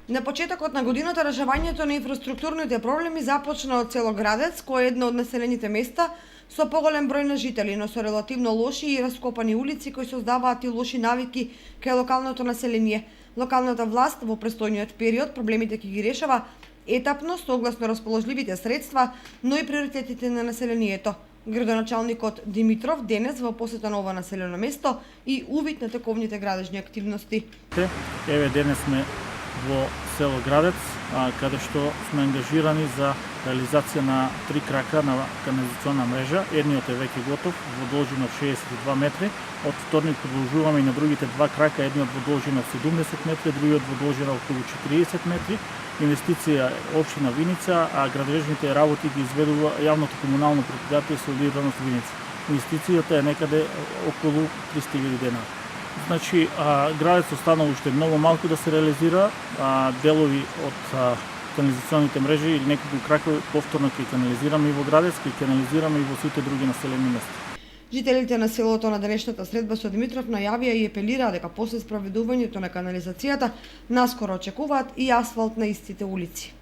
На почетокот на годината решавањето на инфраструктурните проблеми започна од село Градец, кој е едно од населените места со поголем број на жители, но со релативно лоши и раскопани улици кои создаваат и лоши навики кај локалното население. Локалната власт во престојниот период проблемите ќе ги решава етапно согласно расположливите средства, но и приоритетите на населението. Градоначалникот Димитров денес во посета на ова населено место и увид на тековните градежни активности. Еве денес сме во село Градец, каде што сме ангажирани за реализација на 3 крака на канализациона мрежа. Едниот е веќе готов во должина 62 метри. Од вторник продолжуваме и на другите 2 крака, едниот во должина 70 метри, другиот во должина околу 40 метри. Инвестиција општина Виница, а градежните работи ги изведува јавното комунално претпријатие Солидарност Виница. Инвестицијата е некаде околу 300.000 денари. Значи, Градец остана уште многу малку да се реализира, делови од канализационите мрежи или неколку кракови повторно ќе канализираме и во Градец, ќе канализираме и во сите други населени места. Жителите на селото на денешната средба со Димитров најавија и апелираа дека после спроведувањето на канализацијата наскоро очекуваат и асфалт на истите улици.